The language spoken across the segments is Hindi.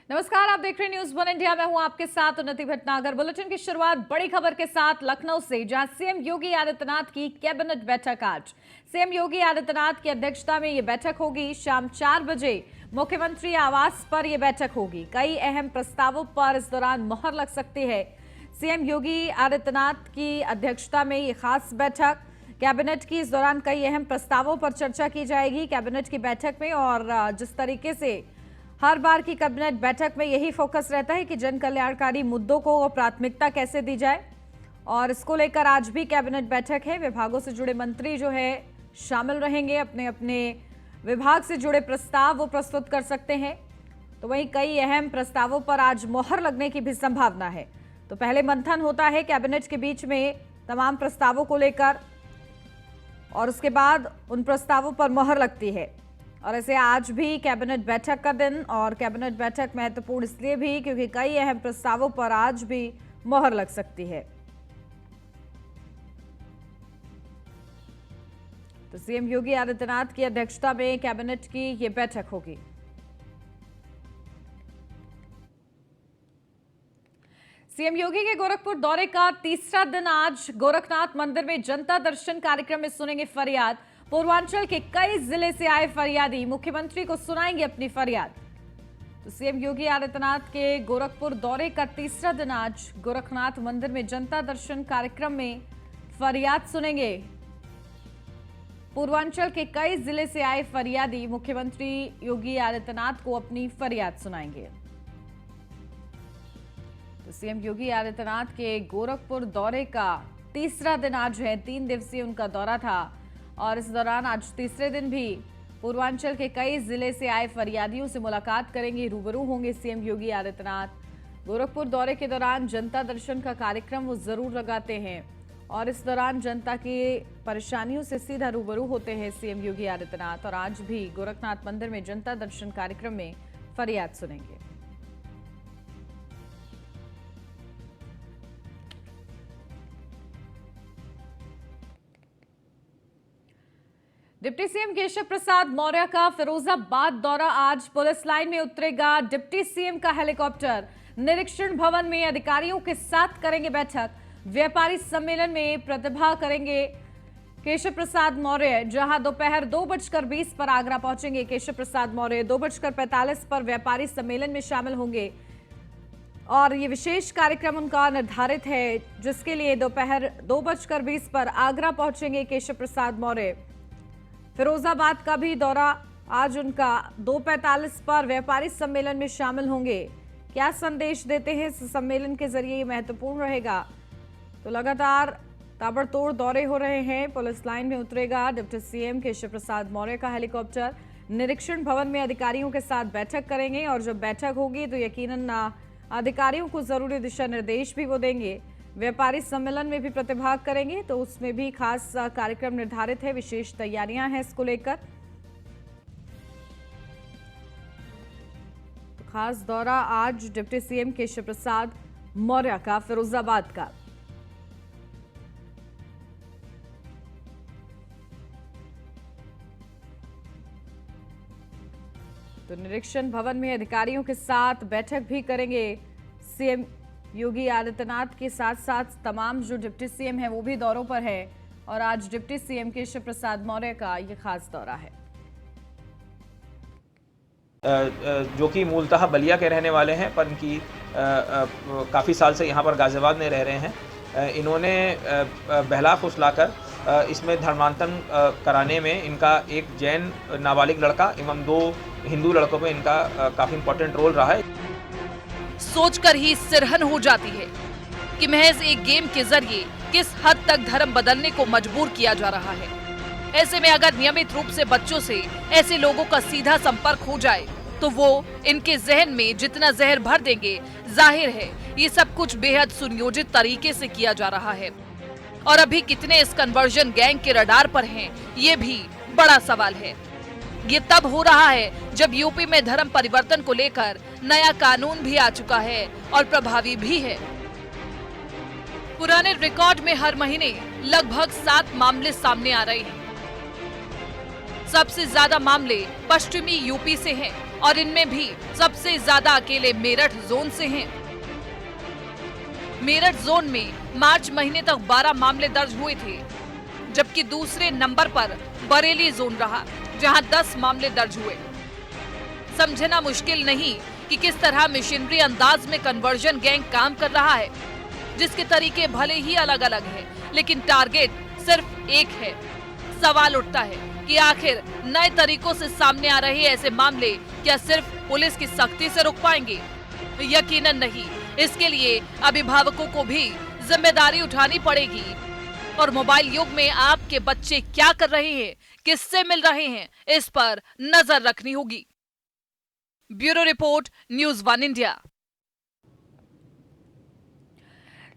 नमस्कार, आप देख रहे हैं न्यूज वन इंडिया। मैं हूं आपके साथ उन्नति भटनागर। बुलेटिन की शुरुआत बड़ी खबर के साथ लखनऊ से, जहां सीएम योगी आदित्यनाथ की कैबिनेट बैठक आज। सीएम योगी आदित्यनाथ की अध्यक्षता में यह बैठक होगी। शाम 4 बजे मुख्यमंत्री आवास पर यह बैठक होगी। कई अहम प्रस्तावों पर इस दौरान मोहर लग सकती है। सीएम योगी आदित्यनाथ की अध्यक्षता में यह खास बैठक कैबिनेट की, इस दौरान कई अहम प्रस्तावों पर चर्चा की जाएगी कैबिनेट की बैठक में। और जिस तरीके से हर बार की कैबिनेट बैठक में यही फोकस रहता है कि जन कल्याणकारी मुद्दों को प्राथमिकता कैसे दी जाए, और इसको लेकर आज भी कैबिनेट बैठक है। विभागों से जुड़े मंत्री जो है शामिल रहेंगे, अपने अपने विभाग से जुड़े प्रस्ताव वो प्रस्तुत कर सकते हैं। तो वहीं कई अहम प्रस्तावों पर आज मोहर लगने की भी संभावना है। तो पहले मंथन होता है कैबिनेट के बीच में तमाम प्रस्तावों को लेकर, और उसके बाद उन प्रस्तावों पर मोहर लगती है। और ऐसे आज भी कैबिनेट बैठक का दिन, और कैबिनेट बैठक महत्वपूर्ण इसलिए भी क्योंकि कई अहम प्रस्तावों पर आज भी मोहर लग सकती है। तो सीएम योगी आदित्यनाथ की अध्यक्षता में कैबिनेट की यह बैठक होगी। सीएम योगी के गोरखपुर दौरे का तीसरा दिन आज गोरखनाथ मंदिर में जनता दर्शन कार्यक्रम में सुनेंगे फरियाद। पूर्वांचल के कई जिले से आए फरियादी मुख्यमंत्री को सुनाएंगे अपनी फरियाद। तो सीएम योगी आदित्यनाथ के गोरखपुर दौरे का तीसरा दिन आज गोरखनाथ मंदिर में जनता दर्शन कार्यक्रम में फरियाद सुनेंगे। पूर्वांचल के कई जिले से आए फरियादी मुख्यमंत्री योगी आदित्यनाथ को अपनी फरियाद सुनाएंगे। तो सीएम योगी आदित्यनाथ के गोरखपुर दौरे का तीसरा दिन आज है। 3 दिवसीय उनका दौरा था, और इस दौरान आज तीसरे दिन भी पूर्वांचल के कई जिले से आए फरियादियों से मुलाकात करेंगे, रूबरू होंगे सीएम योगी आदित्यनाथ। गोरखपुर दौरे के दौरान जनता दर्शन का कार्यक्रम वो जरूर लगाते हैं, और इस दौरान जनता की परेशानियों से सीधा रूबरू होते हैं सीएम योगी आदित्यनाथ। और आज भी गोरखनाथ मंदिर में जनता दर्शन कार्यक्रम में फरियाद सुनेंगे। डिप्टी सीएम केशव प्रसाद मौर्य का फिरोजाबाद दौरा आज। पुलिस लाइन में उतरेगा डिप्टी सीएम का हेलीकॉप्टर। निरीक्षण भवन में अधिकारियों के साथ करेंगे बैठक। व्यापारी सम्मेलन में प्रतिभा करेंगे केशव प्रसाद मौर्य, जहां दोपहर 2:20 पर आगरा पहुंचेंगे केशव प्रसाद मौर्य। 2:45 पर व्यापारी सम्मेलन में शामिल होंगे, और ये विशेष कार्यक्रम उनका निर्धारित है, जिसके लिए दोपहर 2:20 पर आगरा पहुंचेंगे केशव प्रसाद मौर्य। फिरोजाबाद का भी दौरा आज उनका 2:45 पर व्यापारी सम्मेलन में शामिल होंगे। क्या संदेश देते हैं इस सम्मेलन के जरिए, ये महत्वपूर्ण रहेगा। तो लगातार ताबड़तोड़ दौरे हो रहे हैं। पुलिस लाइन में उतरेगा डिप्टी सीएम केशव प्रसाद मौर्य का हेलीकॉप्टर। निरीक्षण भवन में अधिकारियों के साथ बैठक करेंगे, और जब बैठक होगी तो यकीनन अधिकारियों को जरूरी दिशा निर्देश भी वो देंगे। व्यापारी सम्मेलन में भी प्रतिभाग करेंगे, तो उसमें भी खास कार्यक्रम निर्धारित है, विशेष तैयारियां हैं इसको लेकर। तो खास दौरा आज डिप्टी सीएम केशव प्रसाद मौर्य का फिरोजाबाद का। तो निरीक्षण भवन में अधिकारियों के साथ बैठक भी करेंगे सीएम योगी आदित्यनाथ के साथ साथ तमाम जो डिप्टी सीएम हैं वो भी दौरों पर है, और आज डिप्टी सीएम केशव प्रसाद मौर्य का ये खास दौरा है। जो कि मूलतः बलिया के रहने वाले हैं, पर इनकी काफ़ी साल से यहाँ पर गाजियाबाद में रह रहे हैं। इन्होंने बहला फुसलाकर इसमें धर्मांतरण कराने में इनका एक जैन नाबालिग लड़का एवं 2 हिंदू लड़कों पे इनका काफ़ी इम्पोर्टेंट रोल रहा है। सोचकर ही सिरहन हो जाती है कि महज एक गेम के जरिए किस हद तक धर्म बदलने को मजबूर किया जा रहा है। ऐसे में अगर नियमित रूप से बच्चों से ऐसे लोगों का सीधा संपर्क हो जाए तो वो इनके जहन में जितना जहर भर देंगे, जाहिर है ये सब कुछ बेहद सुनियोजित तरीके से किया जा रहा है। और अभी कितने इस कन्वर्जन गैंग के रडार पर हैं, ये भी बड़ा सवाल है। ये तब हो रहा है जब यूपी में धर्म परिवर्तन को लेकर नया कानून भी आ चुका है और प्रभावी भी है। पुराने रिकॉर्ड में हर महीने लगभग 7 मामले सामने आ रहे हैं। सबसे ज्यादा मामले पश्चिमी यूपी से हैं, और इनमें भी सबसे ज्यादा अकेले मेरठ जोन से हैं। मेरठ जोन में मार्च महीने तक 12 मामले दर्ज हुए थे, जबकि दूसरे नंबर पर बरेली जोन रहा, जहां 10 मामले दर्ज हुए। समझना मुश्किल नहीं कि किस तरह मिशनरी अंदाज में कन्वर्जन गैंग काम कर रहा है, जिसके तरीके भले ही अलग अलग हैं, लेकिन टारगेट सिर्फ एक है। सवाल उठता है कि आखिर नए तरीकों से सामने आ रहे ऐसे मामले क्या सिर्फ पुलिस की सख्ती से रोक पाएंगे? यकीनन नहीं। इसके लिए अभिभावकों को भी जिम्मेदारी उठानी पड़ेगी और मोबाइल युग में आपके बच्चे क्या कर रहे हैं, किससे मिल रहे हैं, इस पर नजर रखनी होगी। Bureau report, news 1 India.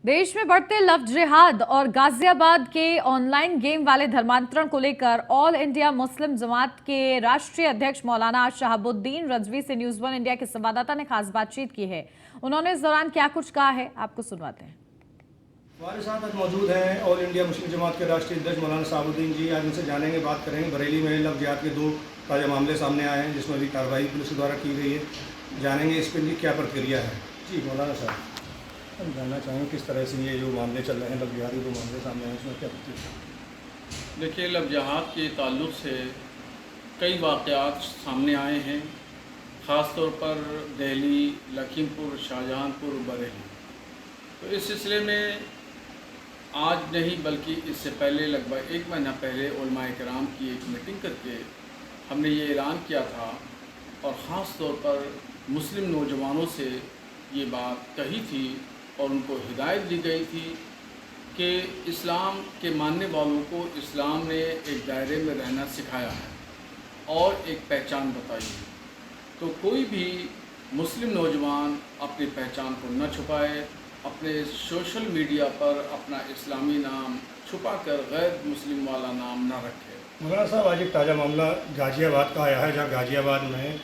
देश में बढ़ते लव जिहाद और गाजियाबाद के ऑनलाइन गेम वाले धर्मांतरण को लेकर ऑल इंडिया मुस्लिम जमात के राष्ट्रीय अध्यक्ष मौलाना शहाबुद्दीन रजवी से न्यूज़ 1 इंडिया के संवाददाता ने खास बातचीत की है। उन्होंने इस दौरान क्या कुछ कहा है, आपको सुनवाते हैं। हमारे साथ आज मौजूद हैं ऑल इंडिया मुस्लिम जमात के राष्ट्रीय अध्यक्ष मौलाना शहाबुद्दीन जी। आज उनसे जानेंगे, बात करेंगे। बरेली में लव जिहाद के 2 ताज़ा मामले सामने आए हैं, जिसमें भी कार्रवाई पुलिस द्वारा की गई है। जानेंगे इस पर क्या प्रतिक्रिया है। जी मौलाना साहब, हम जानना चाहेंगे किस तरह से ये जो मामले चल रहे हैं, लव जिहाद के 2 मामले सामने आए हैं, उसमें क्या प्रतिक्रिया? देखिए, लव जिहाद के ताल्लुक़ से कई वाक़यात सामने आए हैं, ख़ास तौर पर दिल्ली, लखीमपुर, शाहजहांपुर, बरेली। तो इस सिलसिले में आज नहीं बल्कि इससे पहले लगभग 1 महीना पहले उलमाए किराम की एक मीटिंग करके हमने ये ऐलान किया था और ख़ास तौर पर मुस्लिम नौजवानों से ये बात कही थी और उनको हिदायत दी गई थी कि इस्लाम के मानने वालों को इस्लाम ने एक दायरे में रहना सिखाया है और एक पहचान बताई है। तो कोई भी मुस्लिम नौजवान अपनी पहचान को न छुपाए, अपने सोशल मीडिया पर अपना इस्लामी नाम छुपाकर गैर मुस्लिम वाला नाम न रखे। मौलाना साहब, आज एक ताज़ा मामला गाज़ियाबाद का आया है, जहाँ गाज़ियाबाद में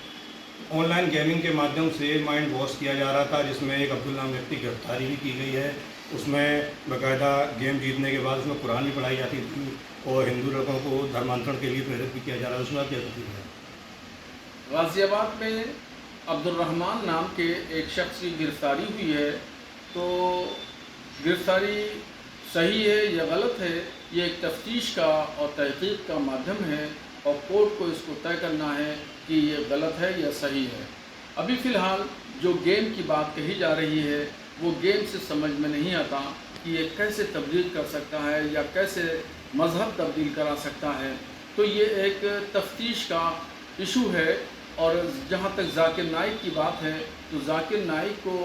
ऑनलाइन गेमिंग के माध्यम से माइंड वॉश किया जा रहा था, जिसमें एक अब्दुल नाम व्यक्ति की गिरफ्तारी भी की गई है। उसमें बाकायदा गेम जीतने के बाद उसमें कुरान भी पढ़ाई जाती थी और हिंदू लोगों को धर्मांतरण के लिए प्रेरित भी किया जा रहा है। उसमें क्या तस्वीर है? गाज़ियाबाद में अब्दुल रहमान नाम के एक शख्स की गिरफ्तारी हुई है। तो गिरफ्तारी सही है या गलत है, ये एक तफ्तीश का और तहकीक का माध्यम है और कोर्ट को इसको तय करना है कि ये गलत है या सही है। अभी फ़िलहाल जो गेम की बात कही जा रही है वो गेम से समझ में नहीं आता कि ये कैसे तब्दील कर सकता है या कैसे मज़हब तब्दील करा सकता है। तो ये एक तफ्तीश का इशू है। और जहाँ तक जाकिर नाइक की बात है, तो जाकिर नाइक को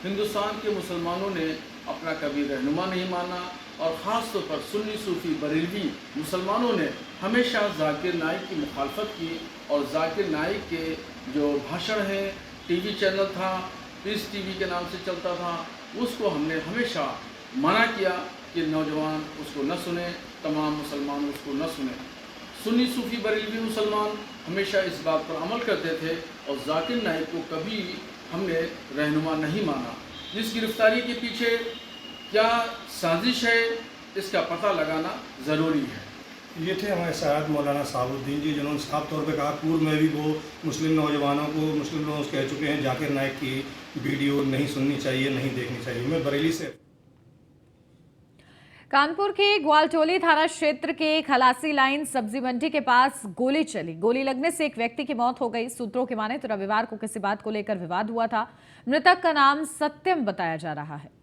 हिंदुस्तान के मुसलमानों ने अपना कभी रहनुमा नहीं माना और ख़ास तौर पर सुन्नी सूफ़ी बरेलवी मुसलमानों ने हमेशा जाकिर नाइक की मुखालफत की और जाकिर नाइक के जो भाषण हैं, टीवी चैनल था, पीस टीवी के नाम से चलता था, उसको हमने हमेशा मना किया कि नौजवान उसको न सुने, तमाम मुसलमान उसको न सुने। सुन्नी सूफ़ी बरेलवी मुसलमान हमेशा इस बात पर अमल करते थे और जाकिर नाइक को कभी हमने रहनुमा नहीं माना। जिस गिरफ्तारी के पीछे क्या साजिश है, इसका पता लगाना ज़रूरी है। ये थे हमारे साथ मौलाना शहाबुद्दीन जी, जिन्होंने साफ तौर पे कहा पूर्व में भी वो मुस्लिम नौजवानों को, मुस्लिम लोगों को कह चुके हैं जाकिर नाइक की वीडियो नहीं सुननी चाहिए, नहीं देखनी चाहिए। मैं बरेली से। कानपुर के ग्वालटोली थाना क्षेत्र के खलासी लाइन सब्जी मंडी के पास गोली चली। गोली लगने से एक व्यक्ति की मौत हो गई। सूत्रों की माने तो रविवार को किसी बात को लेकर विवाद हुआ था। मृतक का नाम सत्यम बताया जा रहा है।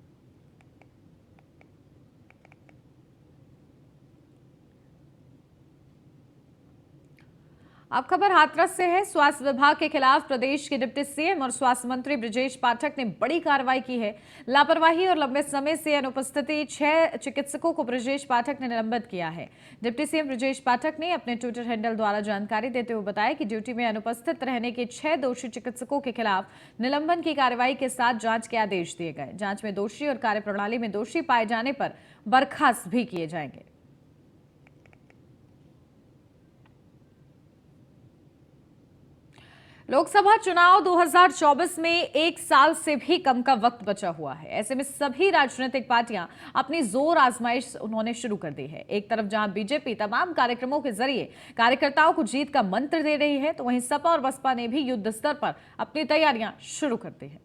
अब खबर हाथरस से है। स्वास्थ्य विभाग के खिलाफ प्रदेश के डिप्टी सीएम और स्वास्थ्य मंत्री ब्रजेश पाठक ने बड़ी कार्रवाई की है। लापरवाही और लंबे समय से अनुपस्थिति 6 चिकित्सकों को ब्रजेश पाठक ने निलंबित किया है। डिप्टी सीएम ब्रजेश पाठक ने अपने ट्विटर हैंडल द्वारा जानकारी देते हुए बताया कि ड्यूटी में अनुपस्थित रहने के 6 दोषी चिकित्सकों के खिलाफ निलंबन की कार्रवाई के साथ जांच के आदेश दिए गए। जांच में दोषी और कार्यप्रणाली में दोषी पाए जाने पर बर्खास्त भी किए जाएंगे। लोकसभा चुनाव 2024 में एक साल से भी कम का वक्त बचा हुआ है। ऐसे में सभी राजनीतिक पार्टियां अपनी जोर आजमाइश उन्होंने शुरू कर दी है। एक तरफ जहां बीजेपी तमाम कार्यक्रमों के जरिए कार्यकर्ताओं को जीत का मंत्र दे रही है, तो वहीं सपा और बसपा ने भी युद्ध स्तर पर अपनी तैयारियां शुरू कर दी है।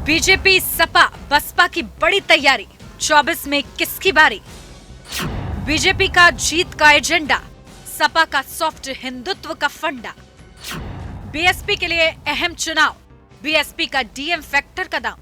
बीजेपी सपा बसपा की बड़ी तैयारी, 24 में किसकी बारी? बीजेपी का जीत का एजेंडा, सपा का सॉफ्ट हिंदुत्व का फंडा। बीएसपी के लिए अहम चुनाव, बीएसपी का डीएम फैक्टर का दांव।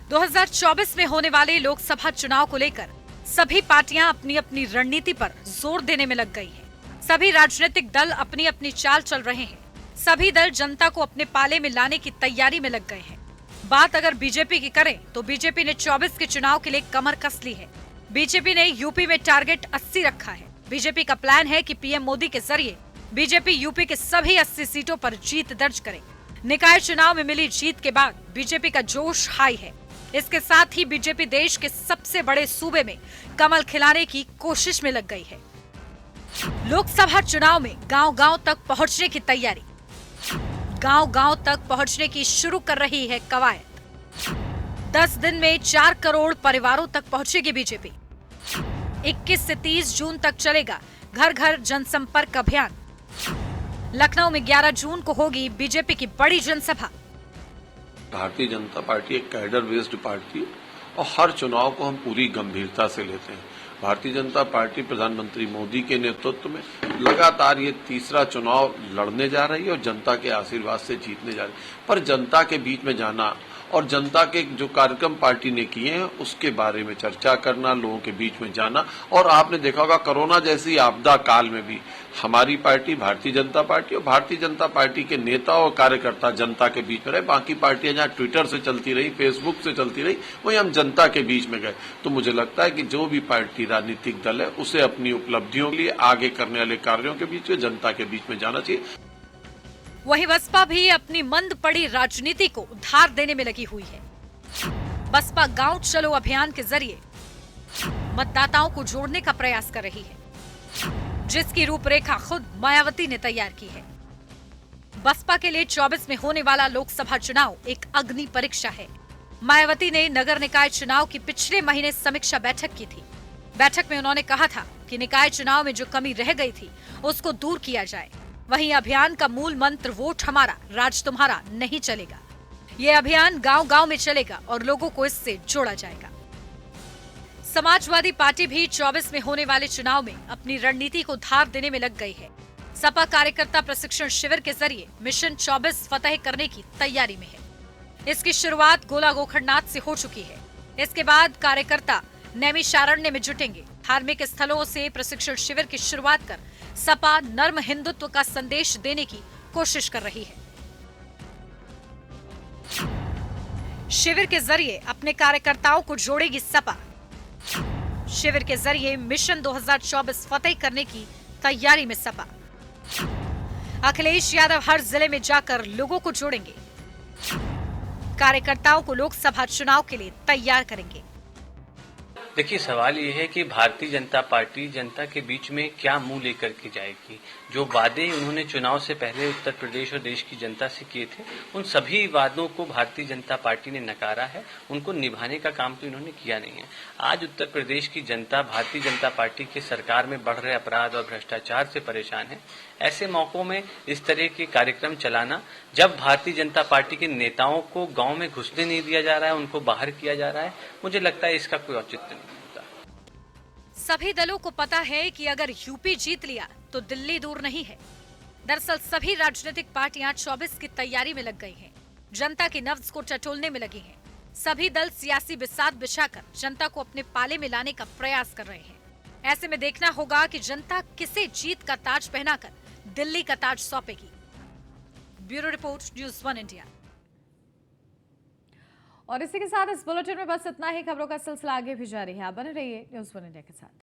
2024 में होने वाले लोकसभा चुनाव को लेकर सभी पार्टियां अपनी अपनी रणनीति पर जोर देने में लग गई हैं। सभी राजनीतिक दल अपनी अपनी चाल चल रहे हैं। सभी दल जनता को अपने पाले में लाने की तैयारी में लग गए हैं। बात अगर बीजेपी की करें तो बीजेपी ने 24 के चुनाव के लिए कमर कस ली है। बीजेपी ने यूपी में टारगेट 80 रखा है। बीजेपी का प्लान है कि पीएम मोदी के जरिए बीजेपी यूपी के सभी 80 सीटों पर जीत दर्ज करे। निकाय चुनाव में मिली जीत के बाद बीजेपी का जोश हाई है। इसके साथ ही बीजेपी देश के सबसे बड़े सूबे में कमल खिलाने की कोशिश में लग गई है। लोकसभा चुनाव में गांव-गांव तक पहुंचने की तैयारी, गांव-गांव तक पहुंचने की शुरू कर रही है कवायद। 10 दिन में 4 करोड़ परिवारों तक पहुंचेगी बीजेपी। 21 से 30 जून तक चलेगा घर घर जनसंपर्क अभियान। लखनऊ में 11 जून को होगी बीजेपी की बड़ी जनसभा। भारतीय जनता पार्टी एक कैडर बेस्ड पार्टी है और हर चुनाव को हम पूरी गंभीरता से लेते हैं। भारतीय जनता पार्टी प्रधानमंत्री मोदी के नेतृत्व में लगातार ये तीसरा चुनाव लड़ने जा रही है और जनता के आशीर्वाद से जीतने जा रही है। पर जनता के बीच में जाना और जनता के जो कार्यक्रम पार्टी ने किए हैं उसके बारे में चर्चा करना, लोगों के बीच में जाना। और आपने देखा होगा कोरोना जैसी आपदा काल में भी हमारी पार्टी भारतीय जनता पार्टी और भारतीय जनता पार्टी के नेता और कार्यकर्ता जनता के बीच में रहे। बाकी पार्टियां जहां ट्विटर से चलती रही, फेसबुक से चलती रही, वहीं हम जनता के बीच में गए। तो मुझे लगता है कि जो भी पार्टी राजनीतिक दल है उसे अपनी उपलब्धियों के लिए आगे करने वाले कार्यों के बीच में जनता के बीच में जाना चाहिए। वहीं बसपा भी अपनी मंद पड़ी राजनीति को धार देने में लगी हुई है। बसपा गांव चलो अभियान के जरिए मतदाताओं को जोड़ने का प्रयास कर रही है, जिसकी रूपरेखा खुद मायावती ने तैयार की है। बसपा के लिए 24 में होने वाला लोकसभा चुनाव एक अग्नि परीक्षा है। मायावती ने नगर निकाय चुनाव की पिछले महीने समीक्षा बैठक की थी। बैठक में उन्होंने कहा था कि निकाय चुनाव में जो कमी रह गई थी उसको दूर किया जाए। वहीं अभियान का मूल मंत्र वोट हमारा राज तुम्हारा नहीं चलेगा। ये अभियान गांव-गांव में चलेगा और लोगों को इससे जोड़ा जाएगा। समाजवादी पार्टी भी 24 में होने वाले चुनाव में अपनी रणनीति को धार देने में लग गई है। सपा कार्यकर्ता प्रशिक्षण शिविर के जरिए मिशन 24 फतह करने की तैयारी में है। इसकी शुरुआत गोला गोखड़नाथ से हो चुकी है। इसके बाद कार्यकर्ता नैमिषारण्य में जुटेंगे। धार्मिक स्थलों से प्रशिक्षण शिविर की शुरुआत कर सपा नर्म हिंदुत्व का संदेश देने की कोशिश कर रही है। शिविर के जरिए अपने कार्यकर्ताओं को जोड़ेगी सपा। शिविर के जरिए मिशन 2024 फतेह करने की तैयारी में सपा। अखिलेश यादव हर जिले में जाकर लोगों को जोड़ेंगे। कार्यकर्ताओं को लोकसभा चुनाव के लिए तैयार करेंगे। देखिए, सवाल ये है कि भारतीय जनता पार्टी जनता के बीच में क्या मुंह लेकर के जाएगी। जो वादे उन्होंने चुनाव से पहले उत्तर प्रदेश और देश की जनता से किए थे, उन सभी वादों को भारतीय जनता पार्टी ने नकारा है। उनको निभाने का काम तो इन्होंने किया नहीं है। आज उत्तर प्रदेश की जनता भारतीय जनता पार्टी के सरकार में बढ़ रहे अपराध और भ्रष्टाचार से परेशान है। ऐसे मौकों में इस तरह के कार्यक्रम चलाना, जब भारतीय जनता पार्टी के नेताओं को गांव में घुसने नहीं दिया जा रहा है, उनको बाहर किया जा रहा है, मुझे लगता है इसका कोई औचित्य नहीं होता। सभी दलों को पता है कि अगर यूपी जीत लिया तो दिल्ली दूर नहीं है। दरअसल सभी राजनीतिक पार्टियां 24 की तैयारी में लग गई हैं। जनता की नब्ज को टटोलने में लगी हैं। सभी दल सियासी बिसात बिछाकर जनता को अपने पाले में लाने का प्रयास कर रहे हैं। ऐसे में देखना होगा कि जनता किसे जीत का ताज पहनाकर दिल्ली का ताज सौंपेगी। Bureau report, news 1 India. और इसी के साथ इस बुलेटिन में बस इतना ही। खबरों का सिलसिला आगे भी जारी है। आप बने रहिए न्यूज़ 1 इंडिया के साथ।